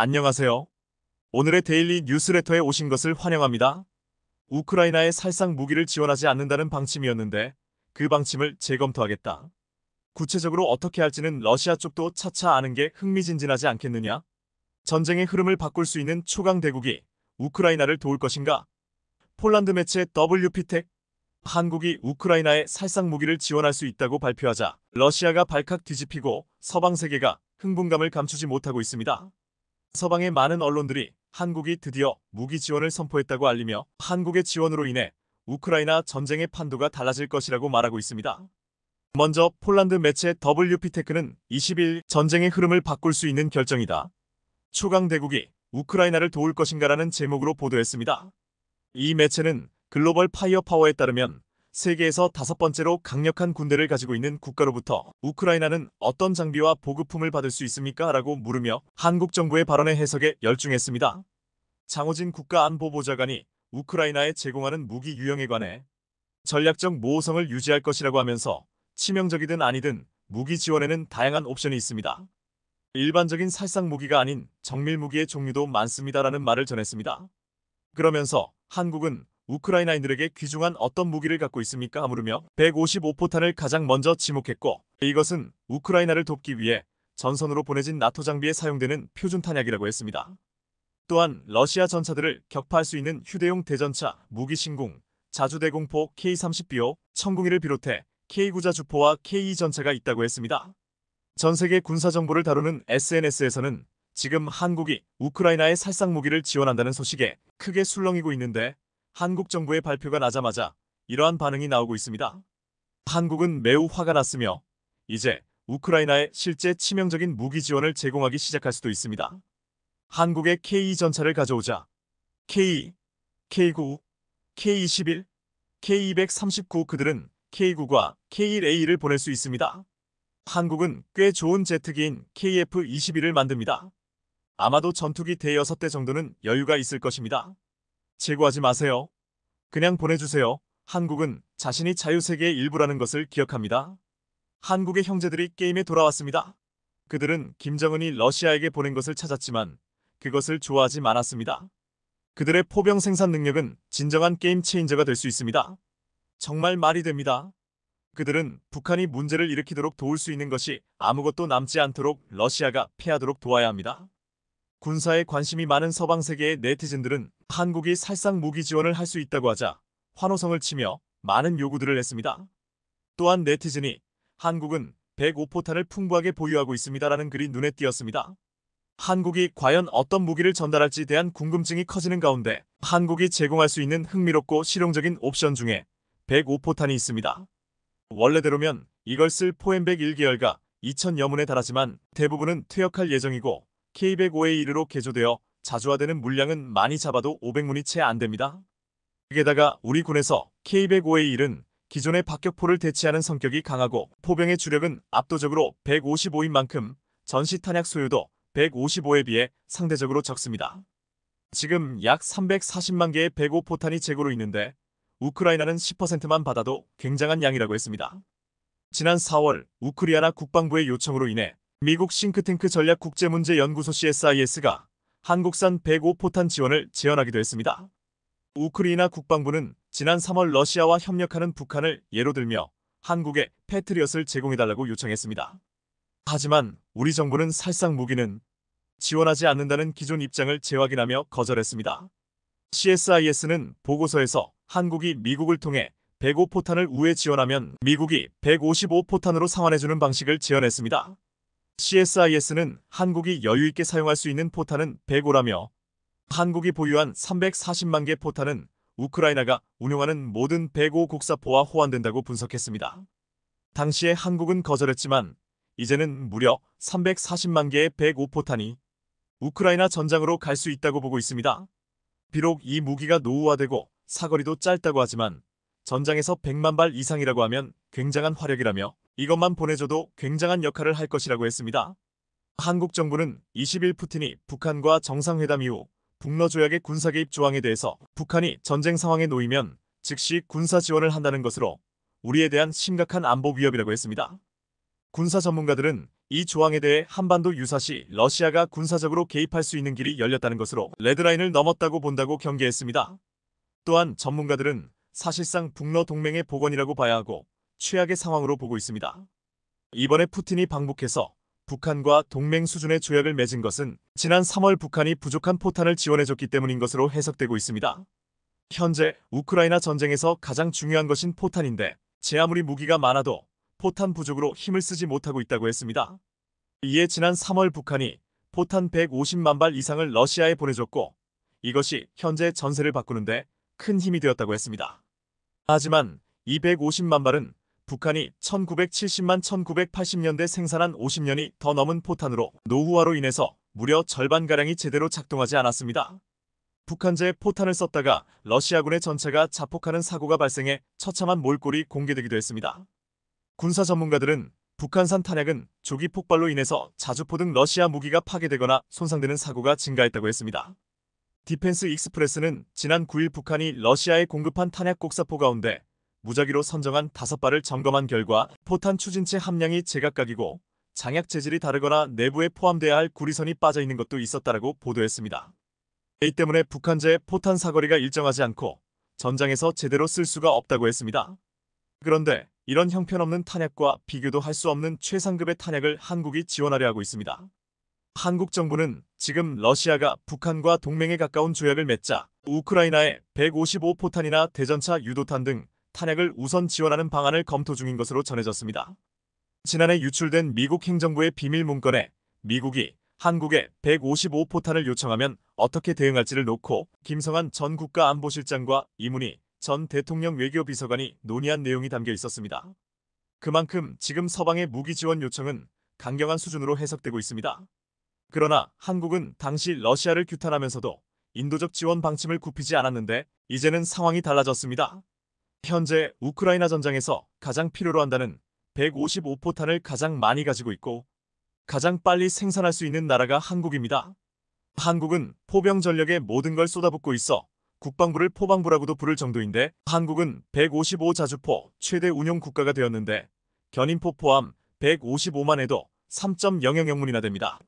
안녕하세요. 오늘의 데일리 뉴스레터에 오신 것을 환영합니다. 우크라이나에 살상 무기를 지원하지 않는다는 방침이었는데 그 방침을 재검토하겠다. 구체적으로 어떻게 할지는 러시아 쪽도 차차 아는 게 흥미진진하지 않겠느냐? 전쟁의 흐름을 바꿀 수 있는 초강 대국이 우크라이나를 도울 것인가? 폴란드 매체 WP텍 한국이 우크라이나에 살상 무기를 지원할 수 있다고 발표하자 러시아가 발칵 뒤집히고 서방 세계가 흥분감을 감추지 못하고 있습니다. 서방의 많은 언론들이 한국이 드디어 무기 지원을 선포했다고 알리며 한국의 지원으로 인해 우크라이나 전쟁의 판도가 달라질 것이라고 말하고 있습니다. 먼저 폴란드 매체 WP테크는 20일 전쟁의 흐름을 바꿀 수 있는 결정이다. 초강 대국이 우크라이나를 도울 것인가라는 제목으로 보도했습니다. 이 매체는 글로벌 파이어파워에 따르면 세계에서 5번째로 강력한 군대를 가지고 있는 국가로부터 우크라이나는 어떤 장비와 보급품을 받을 수 있습니까? 라고 물으며 한국 정부의 발언의 해석에 열중했습니다. 장호진 국가안보보좌관이 우크라이나에 제공하는 무기 유형에 관해 전략적 모호성을 유지할 것이라고 하면서 치명적이든 아니든 무기 지원에는 다양한 옵션이 있습니다. 일반적인 살상 무기가 아닌 정밀 무기의 종류도 많습니다라는 말을 전했습니다. 그러면서 한국은 우크라이나인들에게 귀중한 어떤 무기를 갖고 있습니까? 물으며 155포탄을 가장 먼저 지목했고 이것은 우크라이나를 돕기 위해 전선으로 보내진 나토 장비에 사용되는 표준 탄약이라고 했습니다. 또한 러시아 전차들을 격파할 수 있는 휴대용 대전차, 무기신궁, 자주대공포 K-30BO, 천궁이를 비롯해 K-9자 주포와 K-2 전차가 있다고 했습니다. 전세계 군사정보를 다루는 SNS에서는 지금 한국이 우크라이나에 살상 무기를 지원한다는 소식에 크게 술렁이고 있는데 한국 정부의 발표가 나자마자 이러한 반응이 나오고 있습니다. 한국은 매우 화가 났으며 이제 우크라이나에 실제 치명적인 무기 지원을 제공하기 시작할 수도 있습니다. 한국의 K2 전차를 가져오자 K2, K9, K21, K239 그들은 K9과 K1A를 보낼 수 있습니다. 한국은 꽤 좋은 제트기인 KF-21을 만듭니다. 아마도 전투기 대여섯 대 정도는 여유가 있을 것입니다. 재고하지 마세요. 그냥 보내주세요. 한국은 자신이 자유세계의 일부라는 것을 기억합니다. 한국의 형제들이 게임에 돌아왔습니다. 그들은 김정은이 러시아에게 보낸 것을 찾았지만 그것을 좋아하지 않았습니다. 그들의 포병 생산 능력은 진정한 게임 체인저가 될 수 있습니다. 정말 말이 됩니다. 그들은 북한이 문제를 일으키도록 도울 수 있는 것이 아무것도 남지 않도록 러시아가 패하도록 도와야 합니다. 군사에 관심이 많은 서방 세계의 네티즌들은 한국이 살상 무기 지원을 할 수 있다고 하자 환호성을 치며 많은 요구들을 했습니다. 또한 네티즌이 한국은 105포탄을 풍부하게 보유하고 있습니다라는 글이 눈에 띄었습니다. 한국이 과연 어떤 무기를 전달할지 대한 궁금증이 커지는 가운데 한국이 제공할 수 있는 흥미롭고 실용적인 옵션 중에 105포탄이 있습니다. 원래대로면 이걸 쓸 포엠100 1계열가 2000여 문에 달하지만 대부분은 퇴역할 예정이고 K105A로 개조되어 자주화되는 물량은 많이 잡아도 500문이 채 안됩니다. 게다가 우리 군에서 K105A1은 기존의 박격포를 대체하는 성격이 강하고 포병의 주력은 압도적으로 155인 만큼 전시 탄약 소유도 155에 비해 상대적으로 적습니다. 지금 약 340만 개의 105포탄이 재고로 있는데 우크라이나는 10%만 받아도 굉장한 양이라고 했습니다. 지난 4월 우크리아나 국방부의 요청으로 인해 미국 싱크탱크 전략국제문제연구소 CSIS가 한국산 105포탄 지원을 제안하기도 했습니다. 우크라이나 국방부는 지난 3월 러시아와 협력하는 북한을 예로 들며 한국에 패트리엇을 제공해달라고 요청했습니다. 하지만 우리 정부는 살상 무기는 지원하지 않는다는 기존 입장을 재확인하며 거절했습니다. CSIS는 보고서에서 한국이 미국을 통해 105포탄을 우회 지원하면 미국이 155포탄으로 상환해주는 방식을 제안했습니다. CSIS는 한국이 여유있게 사용할 수 있는 포탄은 105라며 한국이 보유한 340만 개 포탄은 우크라이나가 운용하는 모든 105 곡사포와 호환된다고 분석했습니다. 당시에 한국은 거절했지만 이제는 무려 340만 개의 105포탄이 우크라이나 전장으로 갈 수 있다고 보고 있습니다. 비록 이 무기가 노후화되고 사거리도 짧다고 하지만 전장에서 100만 발 이상이라고 하면 굉장한 화력이라며 이것만 보내줘도 굉장한 역할을 할 것이라고 했습니다. 한국 정부는 20일 푸틴이 북한과 정상회담 이후 북러 조약의 군사개입 조항에 대해서 북한이 전쟁 상황에 놓이면 즉시 군사 지원을 한다는 것으로 우리에 대한 심각한 안보 위협이라고 했습니다. 군사 전문가들은 이 조항에 대해 한반도 유사시 러시아가 군사적으로 개입할 수 있는 길이 열렸다는 것으로 레드라인을 넘었다고 본다고 경계했습니다. 또한 전문가들은 사실상 북러 동맹의 복원이라고 봐야 하고 최악의 상황으로 보고 있습니다. 이번에 푸틴이 방북해서 북한과 동맹 수준의 조약을 맺은 것은 지난 3월 북한이 부족한 포탄을 지원해줬기 때문인 것으로 해석되고 있습니다. 현재 우크라이나 전쟁에서 가장 중요한 것인 포탄인데 제 아무리 무기가 많아도 포탄 부족으로 힘을 쓰지 못하고 있다고 했습니다. 이에 지난 3월 북한이 포탄 150만 발 이상을 러시아에 보내줬고 이것이 현재 전세를 바꾸는데 큰 힘이 되었다고 했습니다. 하지만 이 150만 발은 북한이 1970만 1980년대 생산한 50년이 더 넘은 포탄으로 노후화로 인해서 무려 절반가량이 제대로 작동하지 않았습니다. 북한제 포탄을 썼다가 러시아군의 전차가 자폭하는 사고가 발생해 처참한 몰골이 공개되기도 했습니다. 군사 전문가들은 북한산 탄약은 조기 폭발로 인해서 자주포 등 러시아 무기가 파괴되거나 손상되는 사고가 증가했다고 했습니다. 디펜스 익스프레스는 지난 9일 북한이 러시아에 공급한 탄약 곡사포 가운데 무작위로 선정한 5발을 점검한 결과 포탄 추진체 함량이 제각각이고 장약 재질이 다르거나 내부에 포함돼야 할 구리선이 빠져있는 것도 있었다라고 보도했습니다. 이 때문에 북한제의 포탄 사거리가 일정하지 않고 전장에서 제대로 쓸 수가 없다고 했습니다. 그런데 이런 형편없는 탄약과 비교도 할 수 없는 최상급의 탄약을 한국이 지원하려 하고 있습니다. 한국 정부는 지금 러시아가 북한과 동맹에 가까운 조약을 맺자 우크라이나에 155포탄이나 대전차 유도탄 등 탄약을 우선 지원하는 방안을 검토 중인 것으로 전해졌습니다. 지난해 유출된 미국 행정부의 비밀 문건에 미국이 한국에 155포탄을 요청하면 어떻게 대응할지를 놓고 김성한 전 국가안보실장과 이문희 전 대통령 외교비서관이 논의한 내용이 담겨 있었습니다. 그만큼 지금 서방의 무기 지원 요청은 강경한 수준으로 해석되고 있습니다. 그러나 한국은 당시 러시아를 규탄하면서도 인도적 지원 방침을 굽히지 않았는데 이제는 상황이 달라졌습니다. 현재 우크라이나 전장에서 가장 필요로 한다는 155포탄을 가장 많이 가지고 있고 가장 빨리 생산할 수 있는 나라가 한국입니다. 한국은 포병 전력에 모든 걸 쏟아붓고 있어 국방부를 포방부라고도 부를 정도인데 한국은 155 자주포 최대 운용 국가가 되었는데 견인포 포함 155만에도 3.000문이나 됩니다.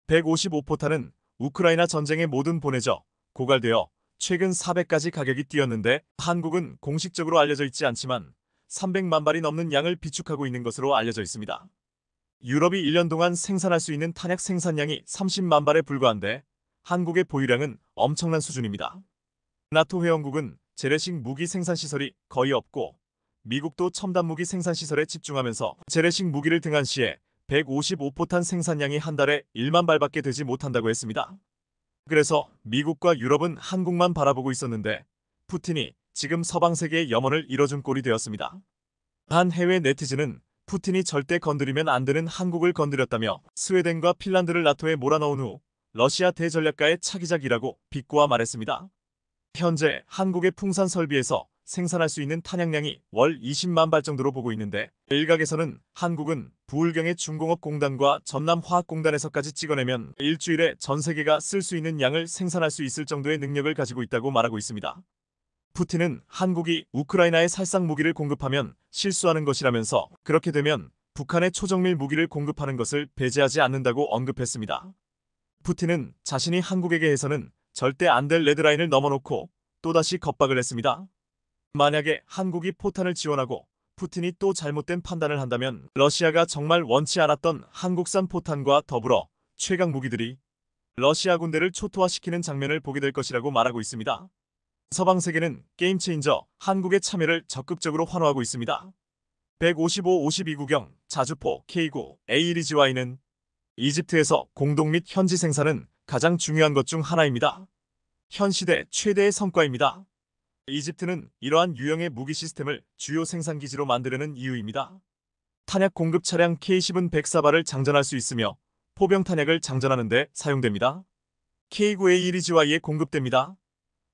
155포탄은 우크라이나 전쟁에 모두 보내져 고갈되어 최근 400까지 가격이 뛰었는데 한국은 공식적으로 알려져 있지 않지만 300만 발이 넘는 양을 비축하고 있는 것으로 알려져 있습니다. 유럽이 1년 동안 생산할 수 있는 탄약 생산량이 30만 발에 불과한데 한국의 보유량은 엄청난 수준입니다. 나토 회원국은 재래식 무기 생산 시설이 거의 없고 미국도 첨단 무기 생산 시설에 집중하면서 재래식 무기를 등한시에 155포탄 생산량이 한 달에 1만 발밖에 되지 못한다고 했습니다. 그래서 미국과 유럽은 한국만 바라보고 있었는데 푸틴이 지금 서방 세계의 염원을 이뤄준 꼴이 되었습니다. 한 해외 네티즌은 푸틴이 절대 건드리면 안 되는 한국을 건드렸다며 스웨덴과 핀란드를 나토에 몰아넣은 후 러시아 대전략가의 차기작이라고 비꼬아 말했습니다. 현재 한국의 풍산 설비에서 생산할 수 있는 탄약량이 월 20만 발 정도로 보고 있는데 일각에서는 한국은 부울경의 중공업공단과 전남화학공단에서까지 찍어내면 일주일에 전 세계가 쓸 수 있는 양을 생산할 수 있을 정도의 능력을 가지고 있다고 말하고 있습니다. 푸틴은 한국이 우크라이나에 살상 무기를 공급하면 실수하는 것이라면서 그렇게 되면 북한의 초정밀 무기를 공급하는 것을 배제하지 않는다고 언급했습니다. 푸틴은 자신이 한국에게 해서는 절대 안 될 레드라인을 넘어놓고 또다시 겁박을 했습니다. 만약에 한국이 포탄을 지원하고 푸틴이 또 잘못된 판단을 한다면 러시아가 정말 원치 않았던 한국산 포탄과 더불어 최강 무기들이 러시아 군대를 초토화시키는 장면을 보게 될 것이라고 말하고 있습니다. 서방 세계는 게임 체인저 한국의 참여를 적극적으로 환호하고 있습니다. 155-52구경 자주포 K9 A1EGY는 이집트에서 공동 및 현지 생산은 가장 중요한 것 중 하나입니다. 현 시대 최대의 성과입니다. 이집트는 이러한 유형의 무기 시스템을 주요 생산기지로 만들려는 이유입니다. 탄약 공급 차량 K10은 104발을 장전할 수 있으며 포병 탄약을 장전하는 데 사용됩니다. K9A1EGY에 공급됩니다.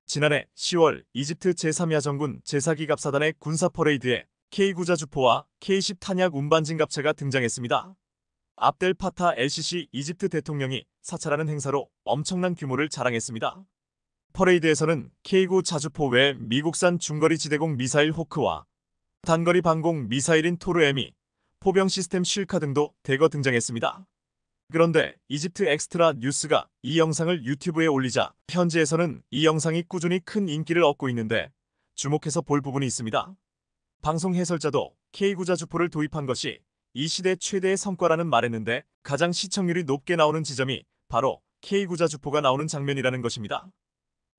지난해 10월 이집트 제3야전군 제4기 갑사단의 군사 퍼레이드에 K9 자주포와 K10 탄약 운반진갑차가 등장했습니다. 압델 파타 LCC 이집트 대통령이 사찰하는 행사로 엄청난 규모를 자랑했습니다. 퍼레이드에서는 K9 자주포 외 미국산 중거리 지대공 미사일 호크와 단거리 방공 미사일인 토르 M이 포병 시스템 쉴카 등도 대거 등장했습니다. 그런데 이집트 엑스트라 뉴스가 이 영상을 유튜브에 올리자 현지에서는 이 영상이 꾸준히 큰 인기를 얻고 있는데 주목해서 볼 부분이 있습니다. 방송 해설자도 K구자 주포를 도입한 것이 이 시대 최대의 성과라는 말했는데 가장 시청률이 높게 나오는 지점이 바로 K구자 주포가 나오는 장면이라는 것입니다.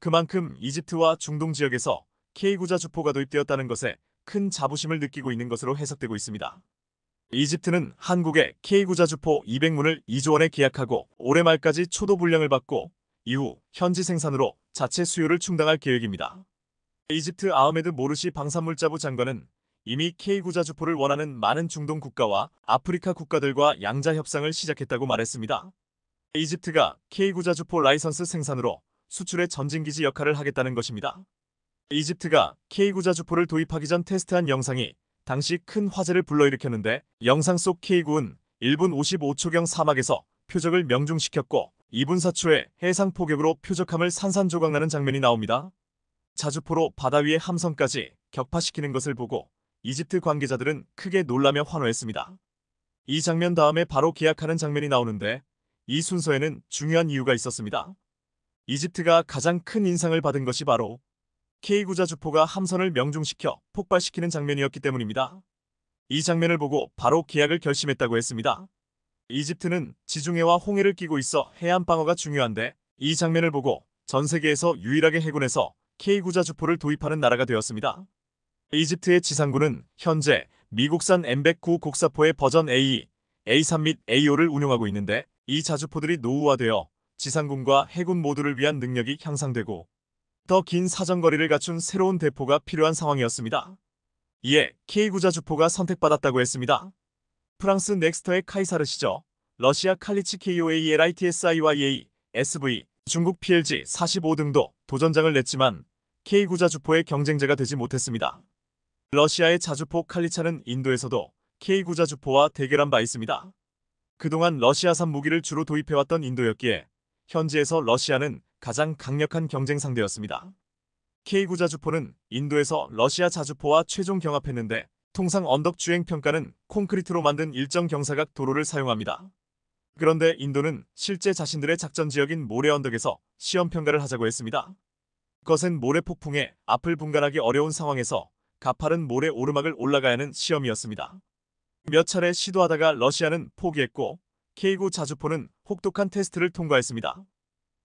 그만큼 이집트와 중동 지역에서 K구자 주포가 도입되었다는 것에 큰 자부심을 느끼고 있는 것으로 해석되고 있습니다. 이집트는 한국에 K구자 주포 200문을 2조 원에 계약하고 올해 말까지 초도 불량을 받고 이후 현지 생산으로 자체 수요를 충당할 계획입니다. 이집트 아흐메드 모르시 방산물자부 장관은 이미 K구자 주포를 원하는 많은 중동 국가와 아프리카 국가들과 양자 협상을 시작했다고 말했습니다. 이집트가 K구자 주포 라이선스 생산으로 수출의 전진기지 역할을 하겠다는 것입니다. 이집트가 K구자 주포를 도입하기 전 테스트한 영상이 당시 큰 화제를 불러일으켰는데 영상 속 K구는 1분 55초경 사막에서 표적을 명중시켰고 2분 4초에 해상 포격으로 표적함을 산산조각나는 장면이 나옵니다. 자주포로 바다 위의 함선까지 격파시키는 것을 보고 이집트 관계자들은 크게 놀라며 환호했습니다. 이 장면 다음에 바로 계약하는 장면이 나오는데 이 순서에는 중요한 이유가 있었습니다. 이집트가 가장 큰 인상을 받은 것이 바로 K구자 주포가 함선을 명중시켜 폭발시키는 장면이었기 때문입니다. 이 장면을 보고 바로 계약을 결심했다고 했습니다. 이집트는 지중해와 홍해를 끼고 있어 해안 방어가 중요한데 이 장면을 보고 전 세계에서 유일하게 해군에서 K구자 주포를 도입하는 나라가 되었습니다. 이집트의 지상군은 현재 미국산 M109 곡사포의 버전 A, A3 및 A5를 운용하고 있는데 이 자주포들이 노후화되어 지상군과 해군 모두를 위한 능력이 향상되고 더 긴 사정거리를 갖춘 새로운 대포가 필요한 상황이었습니다. 이에 K구자 주포가 선택받았다고 했습니다. 프랑스 넥스터의 카이사르시저, 러시아 칼리치 KOALITSIYA, SV, 중국 PLG-45 등도 도전장을 냈지만 K구자 주포의 경쟁자가 되지 못했습니다. 러시아의 자주포 칼리차는 인도에서도 K구자 주포와 대결한 바 있습니다. 그동안 러시아산 무기를 주로 도입해왔던 인도였기에 현지에서 러시아는 가장 강력한 경쟁 상대였습니다. K구자 주포는 인도에서 러시아 자주포와 최종 경합했는데 통상 언덕 주행 평가는 콘크리트로 만든 일정 경사각 도로를 사용합니다. 그런데 인도는 실제 자신들의 작전 지역인 모래 언덕에서 시험 평가를 하자고 했습니다. 거센 모래 폭풍에 앞을 분간하기 어려운 상황에서 가파른 모래 오르막을 올라가야 하는 시험이었습니다. 몇 차례 시도하다가 러시아는 포기했고 K구 자주포는 혹독한 테스트를 통과했습니다.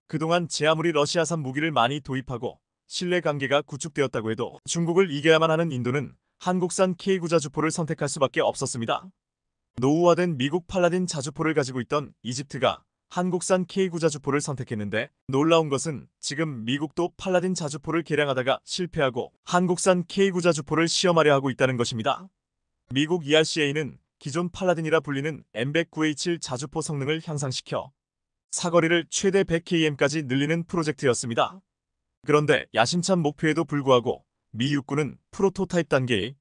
그동안 제 아무리 러시아산 무기를 많이 도입하고 신뢰관계가 구축되었다고 해도 중국을 이겨야만 하는 인도는 한국산 K구 자주포를 선택할 수밖에 없었습니다. 노후화된 미국 팔라딘 자주포를 가지고 있던 이집트가 한국산 K구 자주포를 선택했는데 놀라운 것은 지금 미국도 팔라딘 자주포를 개량하다가 실패하고 한국산 K구 자주포를 시험하려 하고 있다는 것입니다. 미국 ERCA는 기존 팔라딘이라 불리는 M109A7 자주포 성능을 향상시켜 사거리를 최대 100km까지 늘리는 프로젝트였습니다. 그런데 야심찬 목표에도 불구하고 미 육군은 프로토타입 단계의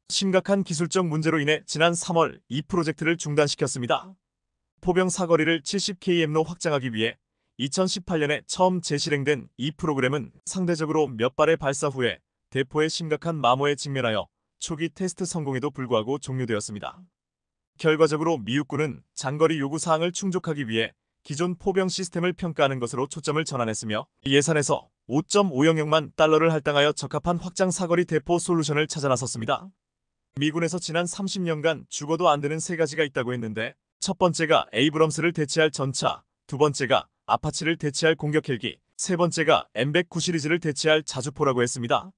심각한 기술적 문제로 인해 지난 3월 이 프로젝트를 중단시켰습니다. 포병 사거리를 70km로 확장하기 위해 2018년에 처음 재실행된 이 프로그램은 상대적으로 몇 발의 발사 후에 대포의 심각한 마모에 직면하여 초기 테스트 성공에도 불구하고 종료되었습니다. 결과적으로 미 육군은 장거리 요구 사항을 충족하기 위해 기존 포병 시스템을 평가하는 것으로 초점을 전환했으며 예산에서 5.5영억만 달러를 할당하여 적합한 확장 사거리 대포 솔루션을 찾아 나섰습니다. 미군에서 지난 30년간 죽어도 안 되는 세 가지가 있다고 했는데 첫 번째가 에이브럼스를 대체할 전차, 두 번째가 아파치를 대체할 공격 헬기, 세 번째가 M109 시리즈를 대체할 자주포라고 했습니다.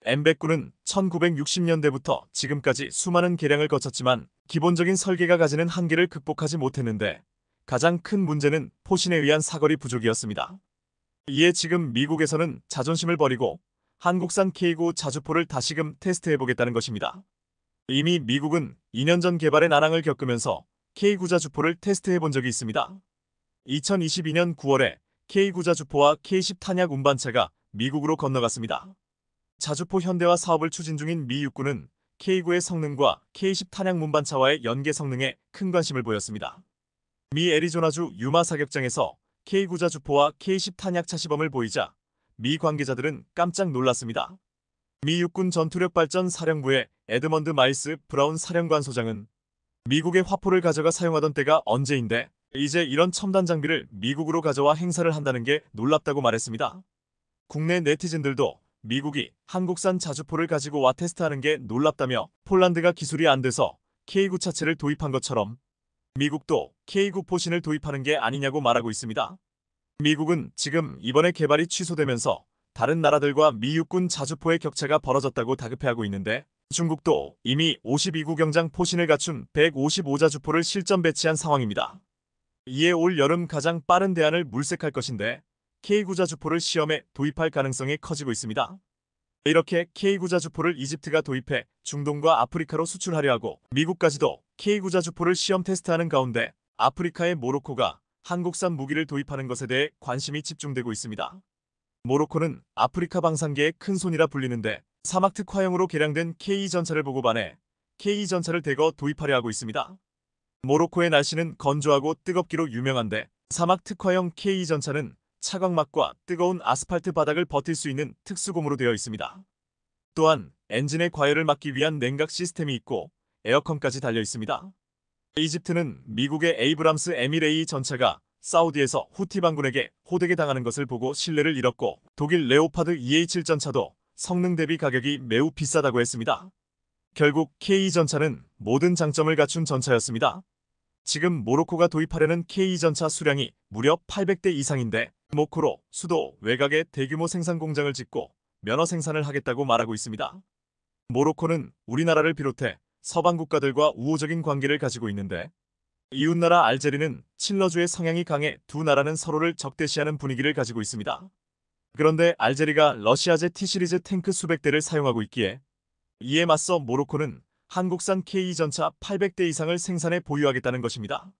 M109는 1960년대부터 지금까지 수많은 개량을 거쳤지만 기본적인 설계가 가지는 한계를 극복하지 못했는데 가장 큰 문제는 포신에 의한 사거리 부족이었습니다. 이에 지금 미국에서는 자존심을 버리고 한국산 K구 자주포를 다시금 테스트해보겠다는 것입니다. 이미 미국은 2년 전 개발의 난항을 겪으면서 K구 자주포를 테스트해본 적이 있습니다. 2022년 9월에 K구 자주포와 K10 탄약 운반차가 미국으로 건너갔습니다. 자주포 현대화 사업을 추진 중인 미 육군은 K구의 성능과 K10 탄약 운반차와의 연계 성능에 큰 관심을 보였습니다. 미 애리조나주 유마 사격장에서 K구 자주포와 K10 탄약차 시범을 보이자 미 관계자들은 깜짝 놀랐습니다. 미 육군 전투력 발전 사령부의 에드먼드 마일스 브라운 사령관 소장은 미국의 화포를 가져가 사용하던 때가 언제인데 이제 이런 첨단 장비를 미국으로 가져와 행사를 한다는 게 놀랍다고 말했습니다. 국내 네티즌들도 미국이 한국산 자주포를 가지고 와 테스트하는 게 놀랍다며 폴란드가 기술이 안 돼서 K9 차체를 도입한 것처럼 미국도 K9 포신을 도입하는 게 아니냐고 말하고 있습니다. 미국은 지금 이번에 개발이 취소되면서 다른 나라들과 미 육군 자주포의 격차가 벌어졌다고 다급해하고 있는데 중국도 이미 52구 경장 포신을 갖춘 155자주포를 실전 배치한 상황입니다. 이에 올 여름 가장 빠른 대안을 물색할 것인데 K9 자주포를 시험에 도입할 가능성이 커지고 있습니다. 이렇게 K9 자주포를 이집트가 도입해 중동과 아프리카로 수출하려 하고 미국까지도 K9 자주포를 시험 테스트하는 가운데 아프리카의 모로코가 한국산 무기를 도입하는 것에 대해 관심이 집중되고 있습니다. 모로코는 아프리카 방산계의 큰 손이라 불리는데 사막 특화형으로 개량된 K2 전차를 보고 반해 K2 전차를 대거 도입하려 하고 있습니다. 모로코의 날씨는 건조하고 뜨겁기로 유명한데 사막 특화형 K2 전차는 차광막과 뜨거운 아스팔트 바닥을 버틸 수 있는 특수고무로 되어 있습니다. 또한 엔진의 과열을 막기 위한 냉각 시스템이 있고 에어컨까지 달려 있습니다. 이집트는 미국의 에이브람스 M1A 전차가 사우디에서 후티 반군에게 호되게 당하는 것을 보고 신뢰를 잃었고 독일 레오파드 EA7 전차도 성능 대비 가격이 매우 비싸다고 했습니다. 결국 K2 전차는 모든 장점을 갖춘 전차였습니다. 지금 모로코가 도입하려는 K2 전차 수량이 무려 800대 이상인데 목표로 수도 외곽에 대규모 생산 공장을 짓고 면허 생산을 하겠다고 말하고 있습니다. 모로코는 우리나라를 비롯해 서방 국가들과 우호적인 관계를 가지고 있는데 이웃나라 알제리는 친러주의 성향이 강해 두 나라는 서로를 적대시하는 분위기를 가지고 있습니다. 그런데 알제리가 러시아제 T-시리즈 탱크 수백 대를 사용하고 있기에 이에 맞서 모로코는 한국산 K2 전차 800대 이상을 생산해 보유하겠다는 것입니다.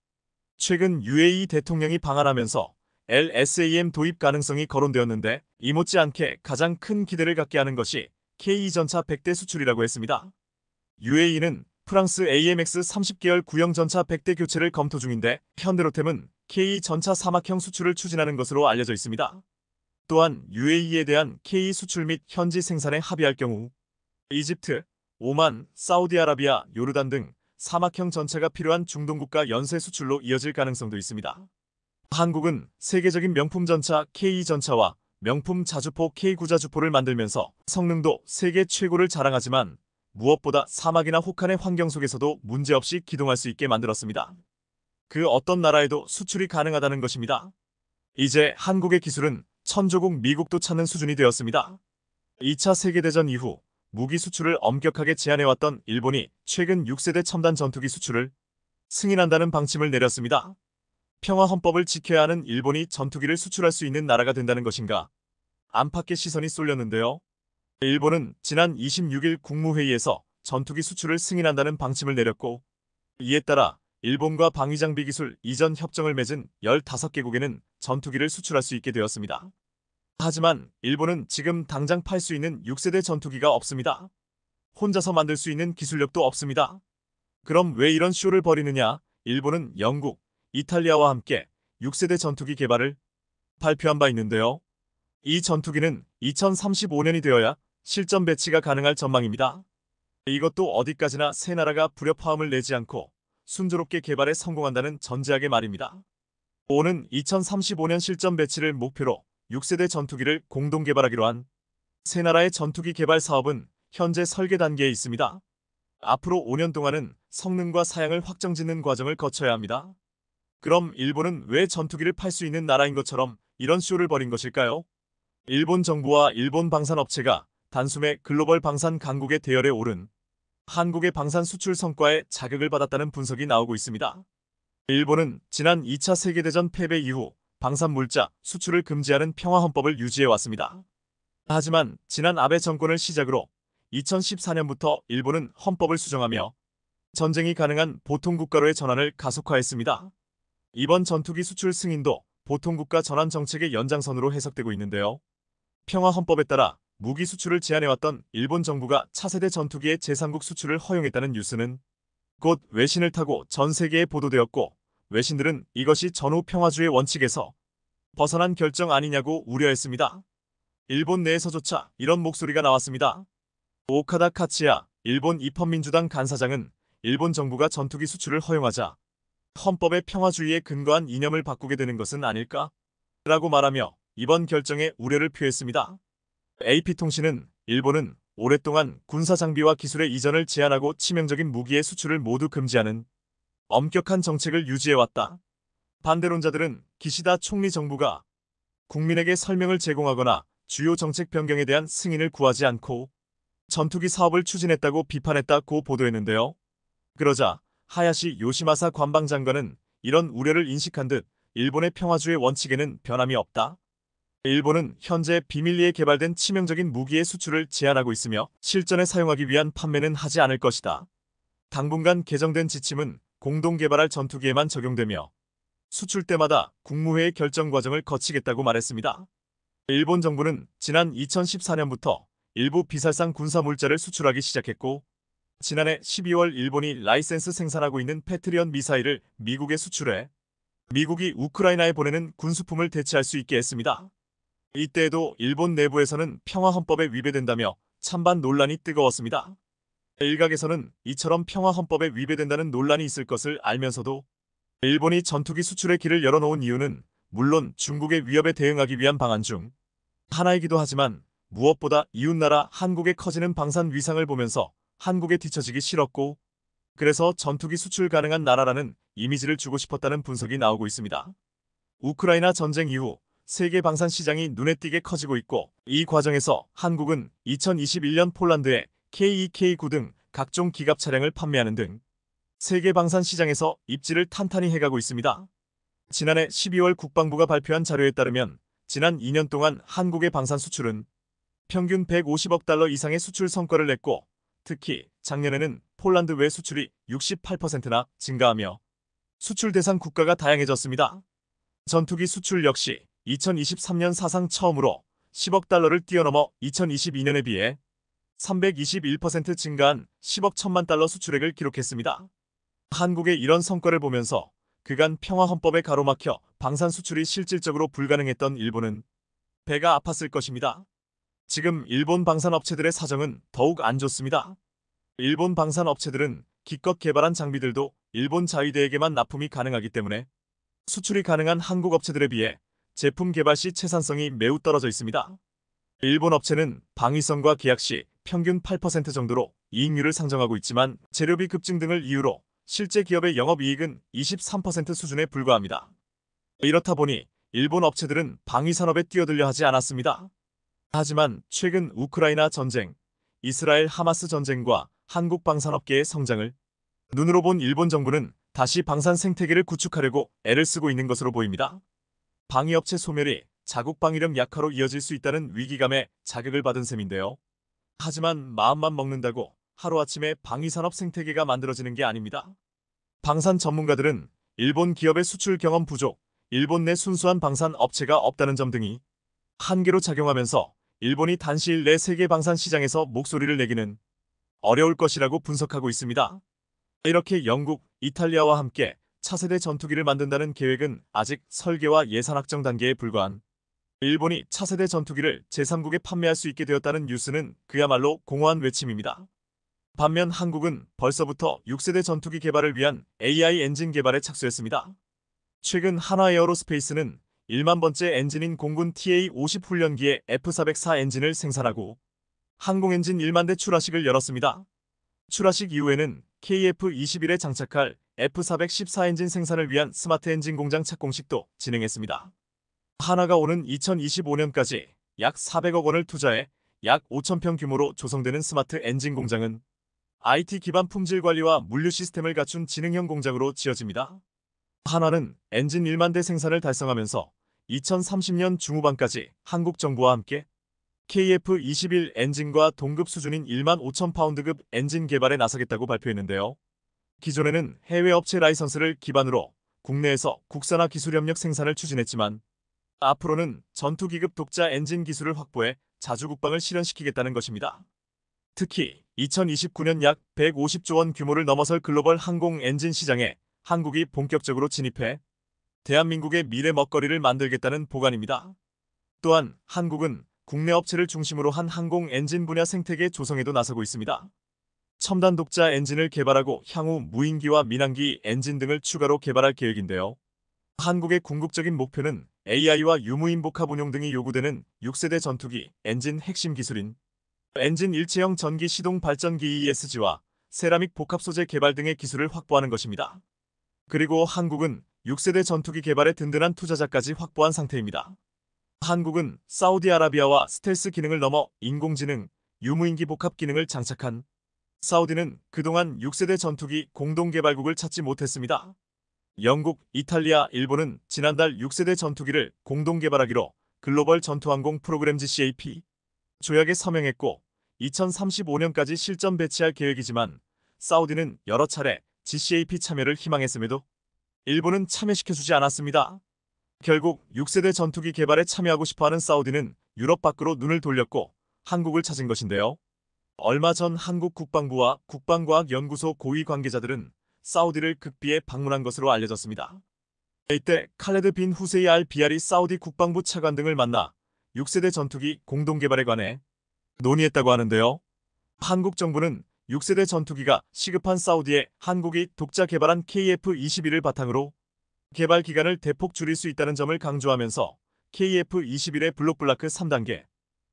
최근 UAE 대통령이 방한하면서 LSAM 도입 가능성이 거론되었는데 이 못지않게 가장 큰 기대를 갖게 하는 것이 K2 전차 100대 수출이라고 했습니다. UAE는 프랑스 AMX 30계열 구형 전차 100대 교체를 검토 중인데 현대로템은 K2 전차 사막형 수출을 추진하는 것으로 알려져 있습니다. 또한 UAE에 대한 K2 수출 및 현지 생산에 합의할 경우 이집트, 오만, 사우디아라비아, 요르단 등 사막형 전차가 필요한 중동국가 연쇄 수출로 이어질 가능성도 있습니다. 한국은 세계적인 명품 전차 K2 전차와 명품 자주포 K9 자주포를 만들면서 성능도 세계 최고를 자랑하지만 무엇보다 사막이나 혹한의 환경 속에서도 문제없이 기동할 수 있게 만들었습니다. 그 어떤 나라에도 수출이 가능하다는 것입니다. 이제 한국의 기술은 천조국 미국도 찾는 수준이 되었습니다. 2차 세계대전 이후 무기 수출을 엄격하게 제한해왔던 일본이 최근 6세대 첨단 전투기 수출을 승인한다는 방침을 내렸습니다. 평화헌법을 지켜야 하는 일본이 전투기를 수출할 수 있는 나라가 된다는 것인가? 안팎의 시선이 쏠렸는데요. 일본은 지난 26일 국무회의에서 전투기 수출을 승인한다는 방침을 내렸고 이에 따라 일본과 방위장비 기술 이전 협정을 맺은 15개국에는 전투기를 수출할 수 있게 되었습니다. 하지만 일본은 지금 당장 팔 수 있는 6세대 전투기가 없습니다. 혼자서 만들 수 있는 기술력도 없습니다. 그럼 왜 이런 쇼를 벌이느냐? 일본은 영국, 이탈리아와 함께 6세대 전투기 개발을 발표한 바 있는데요. 이 전투기는 2035년이 되어야 실전 배치가 가능할 전망입니다. 이것도 어디까지나 세 나라가 불협화음을 내지 않고 순조롭게 개발에 성공한다는 전제하에 말입니다. 오는 2035년 실전 배치를 목표로 6세대 전투기를 공동 개발하기로 한 세 나라의 전투기 개발 사업은 현재 설계 단계에 있습니다. 앞으로 5년 동안은 성능과 사양을 확정짓는 과정을 거쳐야 합니다. 그럼 일본은 왜 전투기를 팔 수 있는 나라인 것처럼 이런 쇼를 벌인 것일까요? 일본 정부와 일본 방산업체가 단숨에 글로벌 방산 강국의 대열에 오른 한국의 방산 수출 성과에 자극을 받았다는 분석이 나오고 있습니다. 일본은 지난 2차 세계대전 패배 이후 방산물자 수출을 금지하는 평화헌법을 유지해왔습니다. 하지만 지난 아베 정권을 시작으로 2014년부터 일본은 헌법을 수정하며 전쟁이 가능한 보통국가로의 전환을 가속화했습니다. 이번 전투기 수출 승인도 보통국가 전환 정책의 연장선으로 해석되고 있는데요. 평화헌법에 따라 무기 수출을 제한해왔던 일본 정부가 차세대 전투기의 제3국 수출을 허용했다는 뉴스는 곧 외신을 타고 전 세계에 보도되었고 외신들은 이것이 전후 평화주의 원칙에서 벗어난 결정 아니냐고 우려했습니다. 일본 내에서조차 이런 목소리가 나왔습니다. 오카다 카츠야 일본 입헌민주당 간사장은 일본 정부가 전투기 수출을 허용하자 헌법의 평화주의에 근거한 이념을 바꾸게 되는 것은 아닐까? 라고 말하며 이번 결정에 우려를 표했습니다. AP통신은 일본은 오랫동안 군사 장비와 기술의 이전을 제한하고 치명적인 무기의 수출을 모두 금지하는 엄격한 정책을 유지해왔다. 반대론자들은 기시다 총리 정부가 국민에게 설명을 제공하거나 주요 정책 변경에 대한 승인을 구하지 않고 전투기 사업을 추진했다고 비판했다고 보도했는데요. 그러자 하야시 요시마사 관방장관은 이런 우려를 인식한 듯 일본의 평화주의 원칙에는 변함이 없다. 일본은 현재 비밀리에 개발된 치명적인 무기의 수출을 제한하고 있으며 실전에 사용하기 위한 판매는 하지 않을 것이다. 당분간 개정된 지침은 공동 개발할 전투기에만 적용되며 수출 때마다 국무회의 결정 과정을 거치겠다고 말했습니다. 일본 정부는 지난 2014년부터 일부 비살상 군사 물자를 수출하기 시작했고 지난해 12월 일본이 라이센스 생산하고 있는 패트리엇 미사일을 미국에 수출해 미국이 우크라이나에 보내는 군수품을 대체할 수 있게 했습니다. 이때에도 일본 내부에서는 평화헌법에 위배된다며 찬반 논란이 뜨거웠습니다. 일각에서는 이처럼 평화헌법에 위배된다는 논란이 있을 것을 알면서도 일본이 전투기 수출의 길을 열어놓은 이유는 물론 중국의 위협에 대응하기 위한 방안 중 하나이기도 하지만 무엇보다 이웃나라 한국의 커지는 방산 위상을 보면서 한국에 뒤처지기 싫었고 그래서 전투기 수출 가능한 나라라는 이미지를 주고 싶었다는 분석이 나오고 있습니다. 우크라이나 전쟁 이후 세계 방산 시장이 눈에 띄게 커지고 있고 이 과정에서 한국은 2021년 폴란드에 KEK-9 등 각종 기갑 차량을 판매하는 등 세계 방산 시장에서 입지를 탄탄히 해가고 있습니다. 지난해 12월 국방부가 발표한 자료에 따르면 지난 2년 동안 한국의 방산 수출은 평균 150억 달러 이상의 수출 성과를 냈고 특히 작년에는 폴란드 외 수출이 68%나 증가하며 수출 대상 국가가 다양해졌습니다. 전투기 수출 역시 2023년 사상 처음으로 10억 달러를 뛰어넘어 2022년에 비해 321% 증가한 10억 1천만 달러 수출액을 기록했습니다. 한국의 이런 성과를 보면서 그간 평화헌법에 가로막혀 방산 수출이 실질적으로 불가능했던 일본은 배가 아팠을 것입니다. 지금 일본 방산업체들의 사정은 더욱 안 좋습니다. 일본 방산업체들은 기껏 개발한 장비들도 일본 자위대에게만 납품이 가능하기 때문에 수출이 가능한 한국 업체들에 비해 제품 개발 시 채산성이 매우 떨어져 있습니다. 일본 업체는 방위성과 계약 시 평균 8% 정도로 이익률을 상정하고 있지만 재료비 급증 등을 이유로 실제 기업의 영업이익은 23% 수준에 불과합니다. 이렇다 보니 일본 업체들은 방위산업에 뛰어들려 하지 않았습니다. 하지만 최근 우크라이나 전쟁, 이스라엘 하마스 전쟁과 한국 방산업계의 성장을 눈으로 본 일본 정부는 다시 방산 생태계를 구축하려고 애를 쓰고 있는 것으로 보입니다. 방위업체 소멸이 자국 방위력 약화로 이어질 수 있다는 위기감에 자극을 받은 셈인데요. 하지만 마음만 먹는다고 하루아침에 방위산업 생태계가 만들어지는 게 아닙니다. 방산 전문가들은 일본 기업의 수출 경험 부족, 일본 내 순수한 방산 업체가 없다는 점 등이 한계로 작용하면서 일본이 단시일 내 세계 방산 시장에서 목소리를 내기는 어려울 것이라고 분석하고 있습니다. 이렇게 영국, 이탈리아와 함께 차세대 전투기를 만든다는 계획은 아직 설계와 예산 확정 단계에 불과한 일본이 차세대 전투기를 제3국에 판매할 수 있게 되었다는 뉴스는 그야말로 공허한 외침입니다. 반면 한국은 벌써부터 6세대 전투기 개발을 위한 AI 엔진 개발에 착수했습니다. 최근 한화에어로스페이스는 1만 번째 엔진인 공군 TA-50 훈련기의 F404 엔진을 생산하고 항공엔진 1만 대 출하식을 열었습니다. 출하식 이후에는 KF-21에 장착할 F414 엔진 생산을 위한 스마트 엔진 공장 착공식도 진행했습니다. 한화가 오는 2025년까지 약 400억 원을 투자해 약 5,000평 규모로 조성되는 스마트 엔진 공장은 IT 기반 품질 관리와 물류 시스템을 갖춘 지능형 공장으로 지어집니다. 한화는 엔진 1만 대 생산을 달성하면서 2030년 중후반까지 한국 정부와 함께 KF-21 엔진과 동급 수준인 1만 5천 파운드급 엔진 개발에 나서겠다고 발표했는데요. 기존에는 해외 업체 라이선스를 기반으로 국내에서 국산화 기술 협력 생산을 추진했지만 앞으로는 전투기급 독자 엔진 기술을 확보해 자주 국방을 실현시키겠다는 것입니다. 특히 2029년 약 150조 원 규모를 넘어설 글로벌 항공 엔진 시장에 한국이 본격적으로 진입해 대한민국의 미래 먹거리를 만들겠다는 보관입니다. 또한 한국은 국내 업체를 중심으로 한 항공 엔진 분야 생태계 조성에도 나서고 있습니다. 첨단 독자 엔진을 개발하고 향후 무인기와 민항기 엔진 등을 추가로 개발할 계획인데요. 한국의 궁극적인 목표는 AI와 유무인 복합 운용 등이 요구되는 6세대 전투기 엔진 핵심 기술인 엔진 일체형 전기 시동 발전기 ESG와 세라믹 복합 소재 개발 등의 기술을 확보하는 것입니다. 그리고 한국은 6세대 전투기 개발에 든든한 투자자까지 확보한 상태입니다. 한국은 사우디아라비아와 스텔스 기능을 넘어 인공지능, 유무인기 복합 기능을 장착한 사우디는 그동안 6세대 전투기 공동개발국을 찾지 못했습니다. 영국, 이탈리아, 일본은 지난달 6세대 전투기를 공동개발하기로 글로벌 전투항공 프로그램 GCAP 조약에 서명했고 2035년까지 실전 배치할 계획이지만 사우디는 여러 차례 GCAP 참여를 희망했음에도 일본은 참여시켜주지 않았습니다. 결국 6세대 전투기 개발에 참여하고 싶어하는 사우디는 유럽 밖으로 눈을 돌렸고 한국을 찾은 것인데요. 얼마 전 한국 국방부와 국방과학연구소 고위 관계자들은 사우디를 극비에 방문한 것으로 알려졌습니다. 이때 칼레드 빈 후세이 알 비알이 사우디 국방부 차관 등을 만나 6세대 전투기 공동개발에 관해 논의했다고 하는데요. 한국 정부는 6세대 전투기가 시급한 사우디에 한국이 독자 개발한 KF-21을 바탕으로 개발 기간을 대폭 줄일 수 있다는 점을 강조하면서 KF-21의 블록블라크 3단계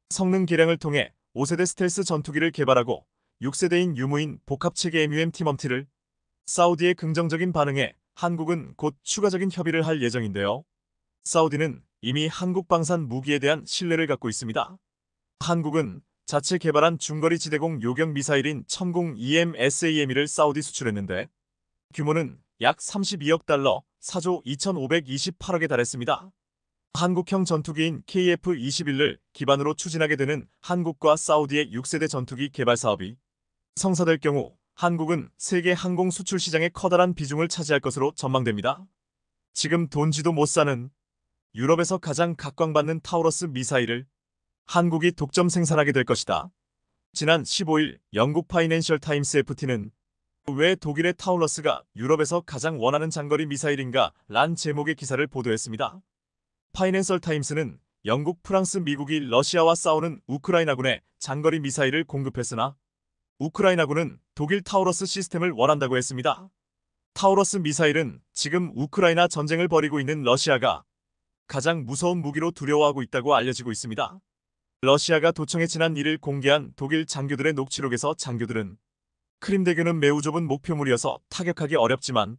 성능 개량을 통해 5세대 스텔스 전투기를 개발하고 6세대인 유무인 복합체계 MUM-T-MUMT를 사우디의 긍정적인 반응에 한국은 곧 추가적인 협의를 할 예정인데요. 사우디는 이미 한국 방산 무기에 대한 신뢰를 갖고 있습니다. 한국은 자체 개발한 중거리 지대공 요격 미사일인 천공 EM-SAM을 사우디 수출했는데 규모는 약 32억 달러, 4조 2,528억에 달했습니다. 한국형 전투기인 KF-21을 기반으로 추진하게 되는 한국과 사우디의 6세대 전투기 개발 사업이 성사될 경우 한국은 세계 항공 수출 시장의 커다란 비중을 차지할 것으로 전망됩니다. 지금 돈쥐도 못 사는 유럽에서 가장 각광받는 타우러스 미사일을 한국이 독점 생산하게 될 것이다. 지난 15일 영국 파이낸셜 타임스 FT는 왜 독일의 타우러스가 유럽에서 가장 원하는 장거리 미사일인가 란 제목의 기사를 보도했습니다. 파이낸셜 타임스는 영국, 프랑스, 미국이 러시아와 싸우는 우크라이나군에 장거리 미사일을 공급했으나 우크라이나군은 독일 타우러스 시스템을 원한다고 했습니다. 타우러스 미사일은 지금 우크라이나 전쟁을 벌이고 있는 러시아가 가장 무서운 무기로 두려워하고 있다고 알려지고 있습니다. 러시아가 도청에 지난 1일 공개한 독일 장교들의 녹취록에서 장교들은 크림대교는 매우 좁은 목표물이어서 타격하기 어렵지만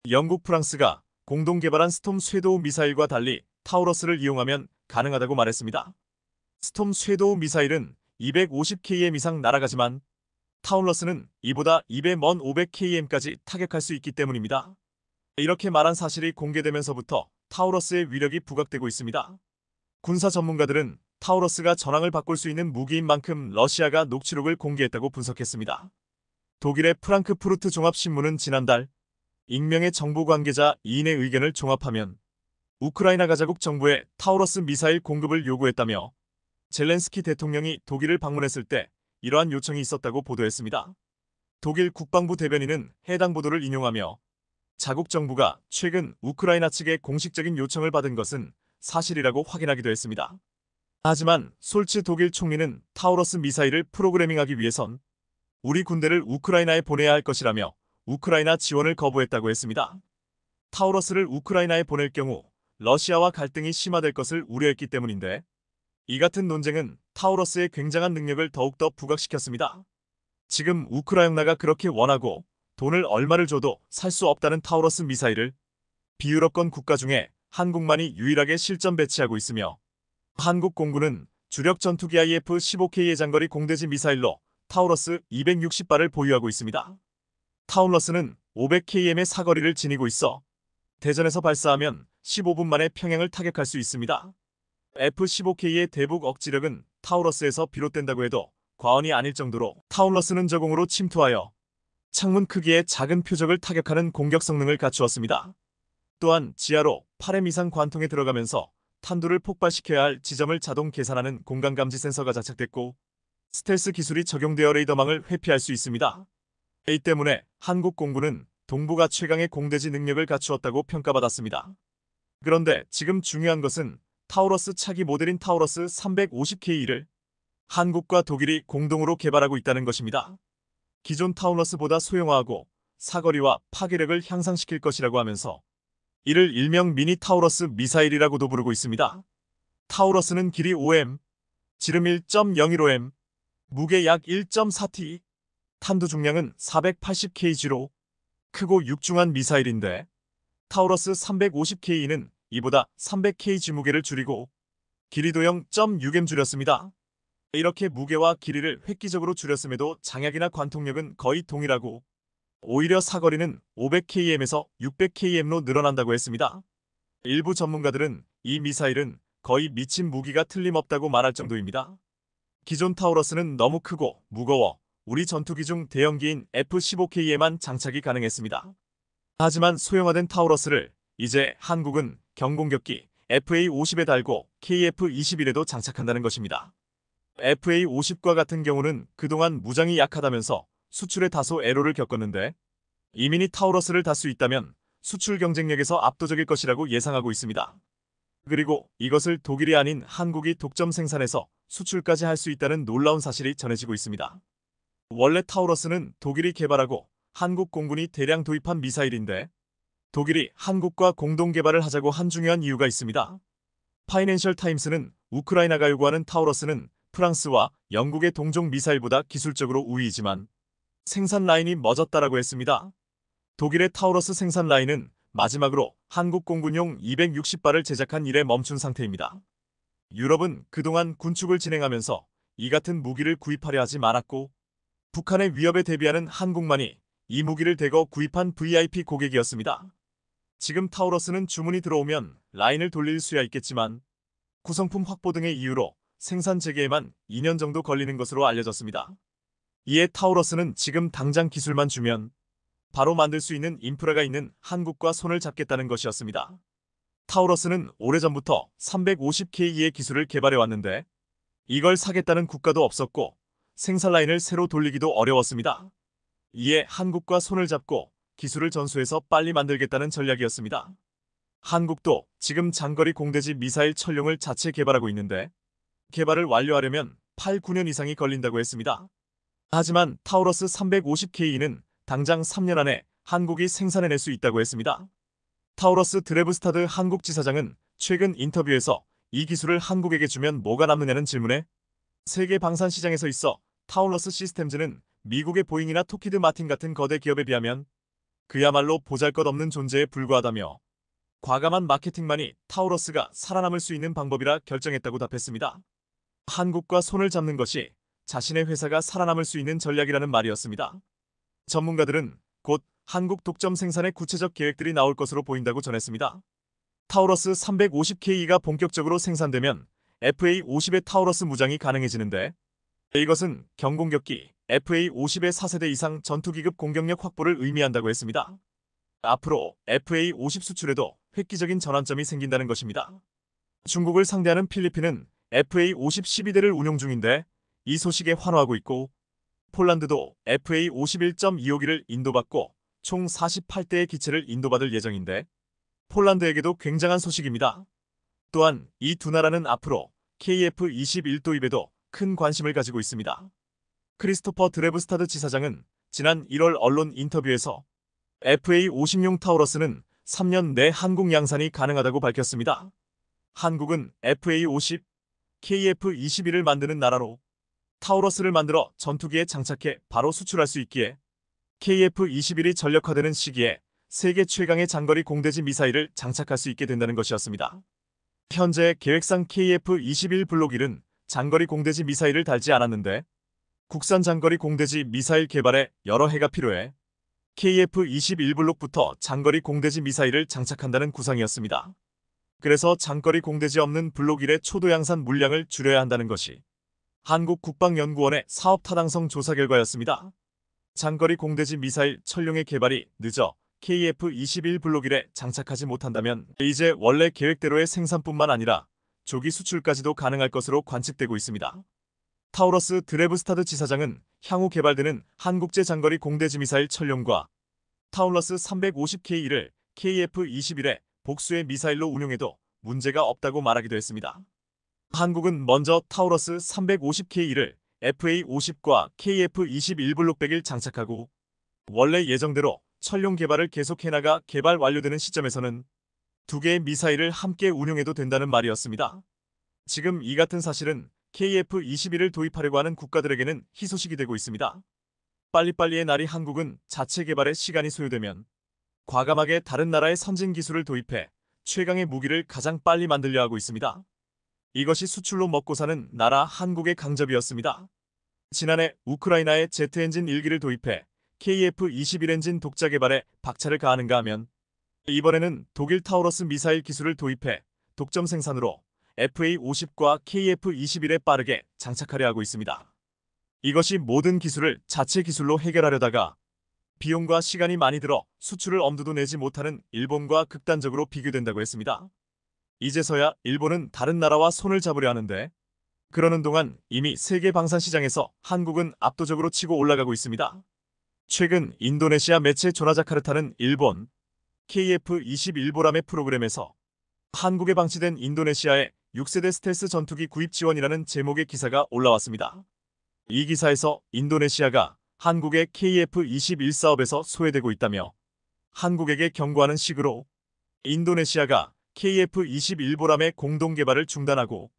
영국, 프랑스가 공동 개발한 스톰 쇄도우 미사일과 달리 타우러스를 이용하면 가능하다고 말했습니다. 스톰 쇄도우 미사일은 250km 이상 날아가지만 타우러스는 이보다 2배 먼 500km까지 타격할 수 있기 때문입니다. 이렇게 말한 사실이 공개되면서부터 타우러스의 위력이 부각되고 있습니다. 군사 전문가들은 타우러스가 전황을 바꿀 수 있는 무기인 만큼 러시아가 녹취록을 공개했다고 분석했습니다. 독일의 프랑크푸르트 종합신문은 지난달 익명의 정부 관계자 2인의 의견을 종합하면 우크라이나 가자국 정부에 타우러스 미사일 공급을 요구했다며 젤렌스키 대통령이 독일을 방문했을 때 이러한 요청이 있었다고 보도했습니다. 독일 국방부 대변인은 해당 보도를 인용하며 자국 정부가 최근 우크라이나 측의 공식적인 요청을 받은 것은 사실이라고 확인하기도 했습니다. 하지만 솔츠 독일 총리는 타우러스 미사일을 프로그래밍하기 위해선 우리 군대를 우크라이나에 보내야 할 것이라며 우크라이나 지원을 거부했다고 했습니다. 타우러스를 우크라이나에 보낼 경우 러시아와 갈등이 심화될 것을 우려했기 때문인데 이 같은 논쟁은 타우러스의 굉장한 능력을 더욱더 부각시켰습니다. 지금 우크라이나가 그렇게 원하고 돈을 얼마를 줘도 살 수 없다는 타우러스 미사일을 비유럽권 국가 중에 한국만이 유일하게 실전 배치하고 있으며 한국 공군은 주력 전투기 IF-15K의 장거리 공대지 미사일로 타우러스 260발을 보유하고 있습니다. 타우러스는 500km의 사거리를 지니고 있어 대전에서 발사하면 15분 만에 평양을 타격할 수 있습니다. F-15K의 대북 억지력은 타우러스에서 비롯된다고 해도 과언이 아닐 정도로 타우러스는 저공으로 침투하여 창문 크기의 작은 표적을 타격하는 공격 성능을 갖추었습니다. 또한 지하로 8m 이상 관통에 들어가면서 탄두를 폭발시켜야 할 지점을 자동 계산하는 공간감지 센서가 장착됐고 스텔스 기술이 적용되어 레이더망을 회피할 수 있습니다. 이 때문에 한국 공군은 동북아 최강의 공대지 능력을 갖추었다고 평가받았습니다. 그런데 지금 중요한 것은 타우러스 차기 모델인 타우러스 350K를 한국과 독일이 공동으로 개발하고 있다는 것입니다. 기존 타우러스보다 소형화하고 사거리와 파괴력을 향상시킬 것이라고 하면서 이를 일명 미니 타우러스 미사일이라고도 부르고 있습니다. 타우러스는 길이 5m, 지름 1.015m, 무게 약 1.4t, 탄두 중량은 480kg로 크고 육중한 미사일인데 타우러스 350K는 이보다 300kg 무게를 줄이고 길이도 0.6m 줄였습니다. 이렇게 무게와 길이를 획기적으로 줄였음에도 장약이나 관통력은 거의 동일하고 오히려 사거리는 500km에서 600km로 늘어난다고 했습니다. 일부 전문가들은 이 미사일은 거의 미친 무기가 틀림없다고 말할 정도입니다. 기존 타우러스는 너무 크고 무거워 우리 전투기 중 대형기인 F-15K에만 장착이 가능했습니다. 하지만 소형화된 타우러스를 이제 한국은 경공격기 FA-50에 달고 KF-21에도 장착한다는 것입니다. FA-50과 같은 경우는 그동안 무장이 약하다면서 수출에 다소 애로를 겪었는데 이 미니 타우러스를 달 수 있다면 수출 경쟁력에서 압도적일 것이라고 예상하고 있습니다. 그리고 이것을 독일이 아닌 한국이 독점 생산해서 수출까지 할 수 있다는 놀라운 사실이 전해지고 있습니다. 원래 타우러스는 독일이 개발하고 한국 공군이 대량 도입한 미사일인데 독일이 한국과 공동 개발을 하자고 한 중요한 이유가 있습니다. 파이낸셜 타임스는 우크라이나가 요구하는 타우러스는 프랑스와 영국의 동종 미사일보다 기술적으로 우위이지만 생산 라인이 멎었다라고 했습니다. 독일의 타우러스 생산 라인은 마지막으로 한국 공군용 260발을 제작한 이래 멈춘 상태입니다. 유럽은 그동안 군축을 진행하면서 이 같은 무기를 구입하려 하지 않았고 북한의 위협에 대비하는 한국만이 이 무기를 대거 구입한 VIP 고객이었습니다. 지금 타우러스는 주문이 들어오면 라인을 돌릴 수야 있겠지만 구성품 확보 등의 이유로 생산 재개에만 2년 정도 걸리는 것으로 알려졌습니다. 이에 타우러스는 지금 당장 기술만 주면 바로 만들 수 있는 인프라가 있는 한국과 손을 잡겠다는 것이었습니다. 타우러스는 오래전부터 350K의 기술을 개발해왔는데 이걸 사겠다는 국가도 없었고 생산 라인을 새로 돌리기도 어려웠습니다. 이에 한국과 손을 잡고 기술을 전수해서 빨리 만들겠다는 전략이었습니다. 한국도 지금 장거리 공대지 미사일 천룡을 자체 개발하고 있는데 개발을 완료하려면 8, 9년 이상이 걸린다고 했습니다. 하지만 타우러스 350K는 당장 3년 안에 한국이 생산해낼 수 있다고 했습니다. 타우러스 드레브스타드 한국 지사장은 최근 인터뷰에서 이 기술을 한국에게 주면 뭐가 남느냐는 질문에 세계 방산 시장에서 있어 타우러스 시스템즈는 미국의 보잉이나 톡히드 마틴 같은 거대 기업에 비하면 그야말로 보잘것없는 존재에 불과하다며 과감한 마케팅만이 타우러스가 살아남을 수 있는 방법이라 결정했다고 답했습니다. 한국과 손을 잡는 것이 자신의 회사가 살아남을 수 있는 전략이라는 말이었습니다. 전문가들은 곧 한국 독점 생산의 구체적 계획들이 나올 것으로 보인다고 전했습니다. 타우러스 350K가 본격적으로 생산되면 FA-50의 타우러스 무장이 가능해지는데 이것은 경공격기 FA-50의 4세대 이상 전투기급 공격력 확보를 의미한다고 했습니다. 앞으로 FA-50 수출에도 획기적인 전환점이 생긴다는 것입니다. 중국을 상대하는 필리핀은 FA-50 12대를 운용 중인데 이 소식에 환호하고 있고 폴란드도 FA-50 1.25기를 인도받고 총 48대의 기체를 인도받을 예정인데 폴란드에게도 굉장한 소식입니다. 또한 이 두 나라는 앞으로 KF-21 도입에도 큰 관심을 가지고 있습니다. 크리스토퍼 드레브스타드 지사장은 지난 1월 언론 인터뷰에서 FA-50용 타우러스는 3년 내 한국 양산이 가능하다고 밝혔습니다. 한국은 FA-50, KF-21을 만드는 나라로 타우러스를 만들어 전투기에 장착해 바로 수출할 수 있기에 KF-21이 전력화되는 시기에 세계 최강의 장거리 공대지 미사일을 장착할 수 있게 된다는 것이었습니다. 현재 계획상 KF-21 블록 1은 장거리 공대지 미사일을 달지 않았는데 국산 장거리 공대지 미사일 개발에 여러 해가 필요해 KF-21 블록부터 장거리 공대지 미사일을 장착한다는 구상이었습니다. 그래서 장거리 공대지 없는 블록 1의 초도 양산 물량을 줄여야 한다는 것이 한국국방연구원의 사업 타당성 조사 결과였습니다. 장거리 공대지 미사일 천룡의 개발이 늦어 KF-21 블록 1에 장착하지 못한다면 이제 원래 계획대로의 생산뿐만 아니라 조기 수출까지도 가능할 것으로 관측되고 있습니다. 타우러스 드레브스타드 지사장은 향후 개발되는 한국제 장거리 공대지 미사일 천룡과 타우러스 350K를 KF-21의 복수의 미사일로 운용해도 문제가 없다고 말하기도 했습니다. 한국은 먼저 타우러스 350K를 FA-50과 KF-21 블록100을 장착하고 원래 예정대로 천룡 개발을 계속해나가 개발 완료되는 시점에서는 두 개의 미사일을 함께 운용해도 된다는 말이었습니다. 지금 이 같은 사실은 KF-21을 도입하려고 하는 국가들에게는 희소식이 되고 있습니다. 빨리빨리의 날이 한국은 자체 개발에 시간이 소요되면 과감하게 다른 나라의 선진 기술을 도입해 최강의 무기를 가장 빨리 만들려 하고 있습니다. 이것이 수출로 먹고 사는 나라 한국의 강접이었습니다. 지난해 우크라이나의 제트 엔진 1기를 도입해 KF-21 엔진 독자 개발에 박차를 가하는가 하면 이번에는 독일 타우러스 미사일 기술을 도입해 독점 생산으로 FA-50과 KF-21에 빠르게 장착하려 하고 있습니다. 이것이 모든 기술을 자체 기술로 해결하려다가 비용과 시간이 많이 들어 수출을 엄두도 내지 못하는 일본과 극단적으로 비교된다고 했습니다. 이제서야 일본은 다른 나라와 손을 잡으려 하는데 그러는 동안 이미 세계 방산 시장에서 한국은 압도적으로 치고 올라가고 있습니다. 최근 인도네시아 매체 조나자카르타는 일본 KF-21보람의 프로그램에서 한국에 방치된 인도네시아의 6세대 스텔스 전투기 구입 지원이라는 제목의 기사가 올라왔습니다. 이 기사에서 인도네시아가 한국의 KF-21 사업에서 소외되고 있다며 한국에게 경고하는 식으로 인도네시아가 KF-21보람의 공동 개발을 중단하고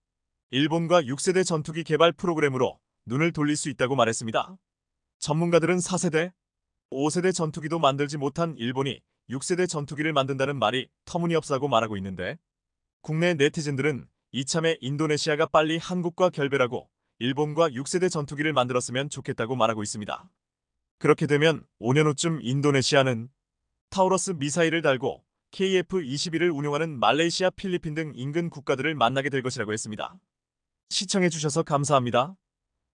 일본과 6세대 전투기 개발 프로그램으로 눈을 돌릴 수 있다고 말했습니다. 전문가들은 4세대, 5세대 전투기도 만들지 못한 일본이 6세대 전투기를 만든다는 말이 터무니없다고 말하고 있는데 국내 네티즌들은 이참에 인도네시아가 빨리 한국과 결별하고 일본과 6세대 전투기를 만들었으면 좋겠다고 말하고 있습니다. 그렇게 되면 5년 후쯤 인도네시아는 타우러스 미사일을 달고 KF-21을 운용하는 말레이시아, 필리핀 등 인근 국가들을 만나게 될 것이라고 했습니다. 시청해주셔서 감사합니다.